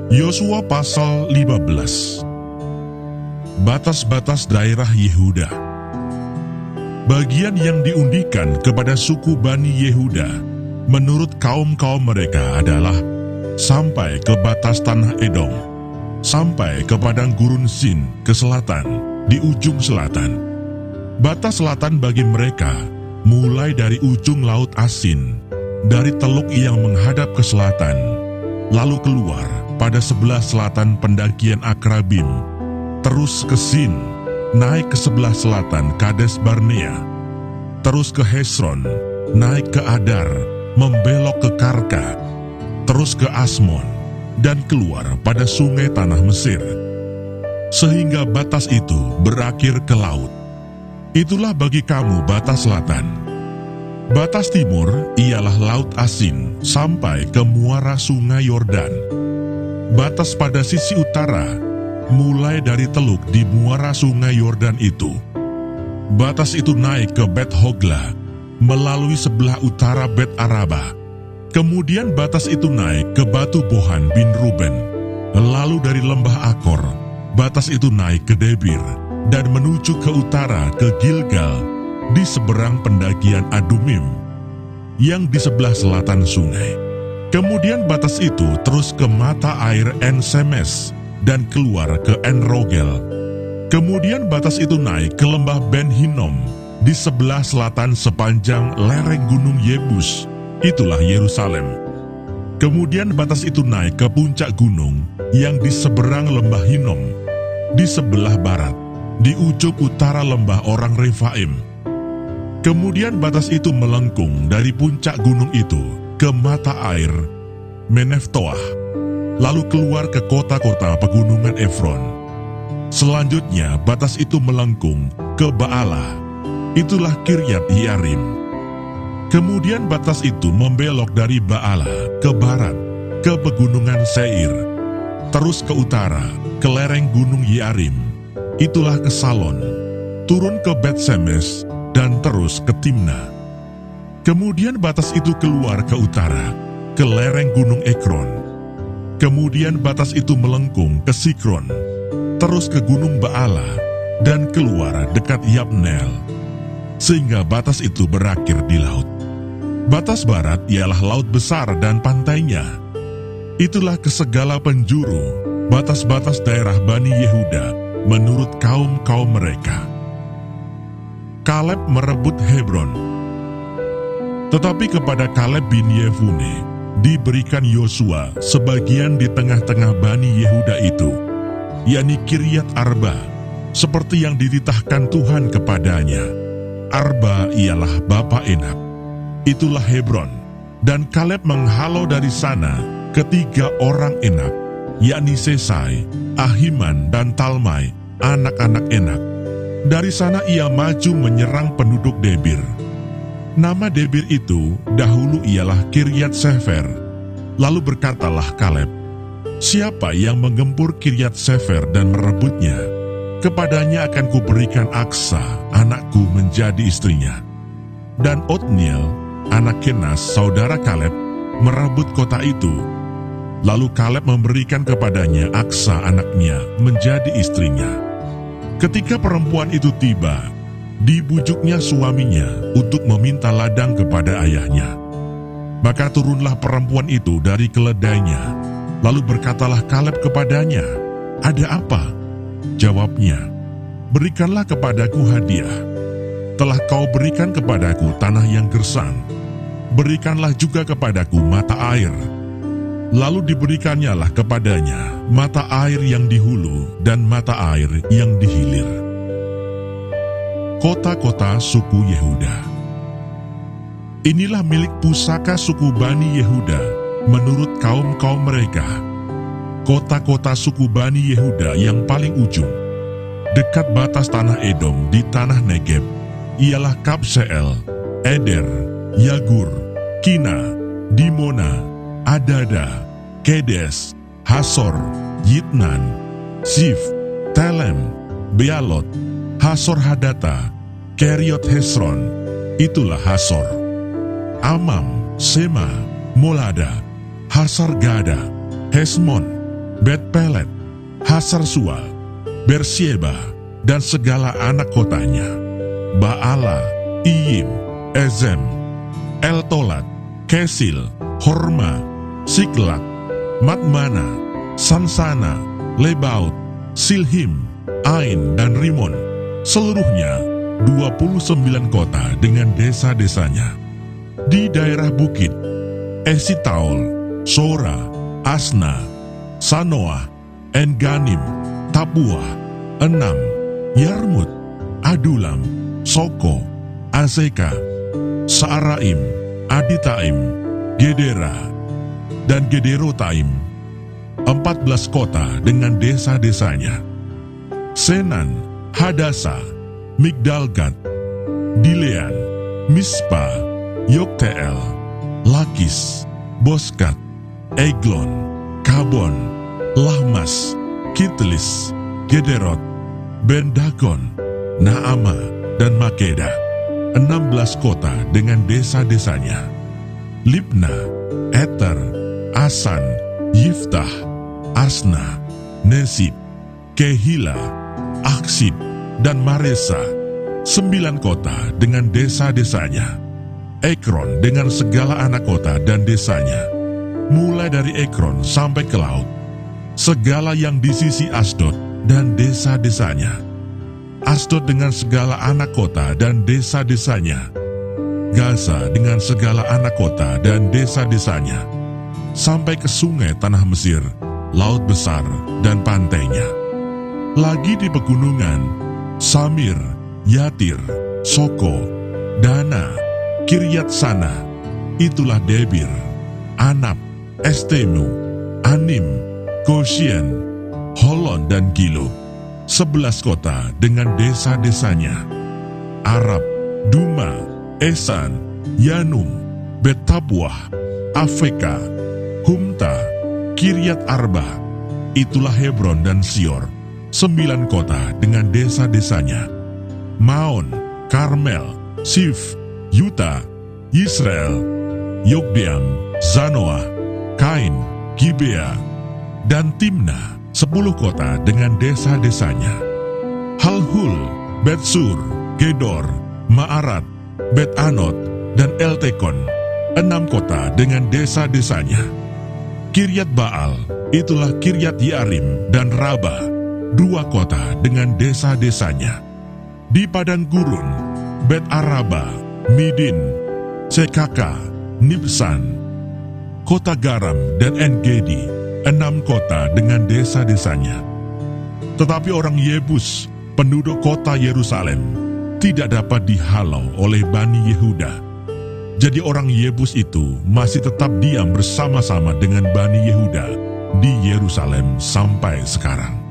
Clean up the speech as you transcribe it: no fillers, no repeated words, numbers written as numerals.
Yosua pasal 15. Batas-batas daerah Yehuda. Bagian yang diundikan kepada suku Bani Yehuda menurut kaum-kaum mereka adalah sampai ke batas tanah Edom, sampai ke padang gurun Sin ke selatan, di ujung selatan. Batas selatan bagi mereka mulai dari ujung laut Asin, dari teluk yang menghadap ke selatan, lalu keluar pada sebelah selatan pendakian Akrabim, terus ke Sin, naik ke sebelah selatan Kades Barnea, terus ke Hesron, naik ke Adar, membelok ke Karka, terus ke Asmon, dan keluar pada sungai tanah Mesir, sehingga batas itu berakhir ke laut. Itulah bagi kamu batas selatan. Batas timur ialah laut Asin sampai ke muara sungai Yordan. Batas pada sisi utara mulai dari teluk di muara sungai Yordan itu. Batas itu naik ke Bet Hogla melalui sebelah utara Bet Araba. Kemudian batas itu naik ke Batu Bohan bin Ruben. Lalu dari lembah Akor, batas itu naik ke Debir dan menuju ke utara ke Gilgal di seberang pendakian Adumim yang di sebelah selatan sungai. Kemudian batas itu terus ke mata air En Semes dan keluar ke En Rogel. Kemudian batas itu naik ke lembah Ben Hinnom di sebelah selatan sepanjang lereng gunung Yebus, itulah Yerusalem. Kemudian batas itu naik ke puncak gunung yang di seberang lembah Hinnom, di sebelah barat, di ujung utara lembah orang Refaim. Kemudian batas itu melengkung dari puncak gunung itu ke mata air Meneftoah, lalu keluar ke kota-kota pegunungan Efron. Selanjutnya batas itu melengkung ke Baalah, itulah Kiryat Yearim. Kemudian batas itu membelok dari Baalah ke barat, ke pegunungan Seir, terus ke utara, ke lereng gunung Yearim, itulah ke Salon, turun ke Bet Semes, dan terus ke Timna. Kemudian batas itu keluar ke utara, ke lereng gunung Ekron. Kemudian batas itu melengkung ke Sikron, terus ke gunung Baalah, dan keluar dekat Yabneel, sehingga batas itu berakhir di laut. Batas barat ialah laut besar dan pantainya. Itulah ke segala penjuru, batas-batas daerah Bani Yehuda menurut kaum-kaum mereka. Kaleb merebut Hebron. Tetapi kepada Kaleb bin Yefune diberikan Yosua sebagian di tengah-tengah Bani Yehuda itu, yakni Kiryat Arba, seperti yang dititahkan Tuhan kepadanya. Arba ialah bapa Enak, itulah Hebron. Dan Kaleb menghalau dari sana ketiga orang Enak, yakni Sesai, Ahiman, dan Talmai, anak-anak Enak. Dari sana ia maju menyerang penduduk Debir. Nama Debir itu dahulu ialah Kiryat Sefer. Lalu berkatalah Kaleb, siapa yang menggempur Kiryat Sefer dan merebutnya, kepadanya akan kuberikan Aksa, anakku, menjadi istrinya. Dan Otniel, anak Kenas, saudara Kaleb, merebut kota itu. Lalu Kaleb memberikan kepadanya Aksa, anaknya, menjadi istrinya. Ketika perempuan itu tiba, dibujuknya suaminya untuk meminta ladang kepada ayahnya. Maka turunlah perempuan itu dari keledainya. Lalu berkatalah Kaleb kepadanya, ada apa? Jawabnya, berikanlah kepadaku hadiah. Telah kau berikan kepadaku tanah yang gersang, berikanlah juga kepadaku mata air. Lalu diberikannya lah kepadanya mata air yang di hulu dan mata air yang di hilir. Kota-kota suku Yehuda. Inilah milik pusaka suku Bani Yehuda menurut kaum-kaum mereka. Kota-kota suku Bani Yehuda yang paling ujung, dekat batas tanah Edom di tanah Negeb, ialah Kabseel, Eder, Yagur, Kina, Dimona, Adada, Kedes, Hasor, Yitnan, Zif, Telem, Bealot, Hasor Hadata, Keriot Hesron, itulah Hasor. Amam, Sema, Molada, Hasar Gada, Hesmon, Bet-Pelet, Hasar-Sual, Bersieba, dan segala anak kotanya, Baala, Iyim, Ezem, Eltolat, Kesil, Horma, Siklag, Madmana, Sansana, Lebaut, Silhim, Ain, dan Rimon, seluruhnya 29 kota dengan desa-desanya. Di daerah bukit, Esitaol, Sora, Asna, Sanoah, Enganim, Tapua, Enam, Yarmut, Adulam, Soko, Azeka, Saaraim, Aditaim, Gedera, dan Gederotaim, 14 kota dengan desa-desanya. Senan, Hadasa, Migdalgad, Dilean, Mispa, Yokteel, Lakis, Boskat, Eglon, Kabon, Lahmas, Kitlis, Gederot, Ben-Dagon, Naama, dan Makeda, 16 kota dengan desa-desanya. Libna, Eter, Asan, Yiftah, Asna, Nesib, Kehila, Aksib, dan Maresa, 9 kota dengan desa-desanya. Ekron dengan segala anak kota dan desanya, mulai dari Ekron sampai ke laut, segala yang di sisi Asdod dan desa-desanya. Asdod dengan segala anak kota dan desa-desanya. Gaza dengan segala anak kota dan desa-desanya, sampai ke sungai tanah Mesir, laut besar, dan pantainya. Lagi di pegunungan, Samir, Yatir, Soko, Dana, Kiryat Sana, itulah Debir, Anab, Estemu, Anim, Goshen, Holon, dan Gilo, 11 kota dengan desa-desanya. Arab, Duma, Esan, Yanum, Bet-Tapuah, Afeka, Humta, Kiryat Arba, itulah Hebron dan Sior, 9 kota dengan desa-desanya. Maon, Karmel, Sif, Yuta, Yisrael, Yokdeam, Zanoah, Kain, Gibea, dan Timna, 10 kota dengan desa-desanya. Halhul, Betsur, Gedor, Maarat, Bet-Anot, dan Eltekon, 6 kota dengan desa-desanya. Kiryat Baal, itulah Kiryat Yarim dan Raba, 2 kota dengan desa-desanya. Di padang gurun, Bet-Araba, Midin, Sekaka, Nibsan, kota Garam, dan En-Gedi, 6 kota dengan desa-desanya. Tetapi orang Yebus, penduduk kota Yerusalem, tidak dapat dihalau oleh Bani Yehuda. Jadi orang Yebus itu masih tetap diam bersama-sama dengan Bani Yehuda di Yerusalem sampai sekarang.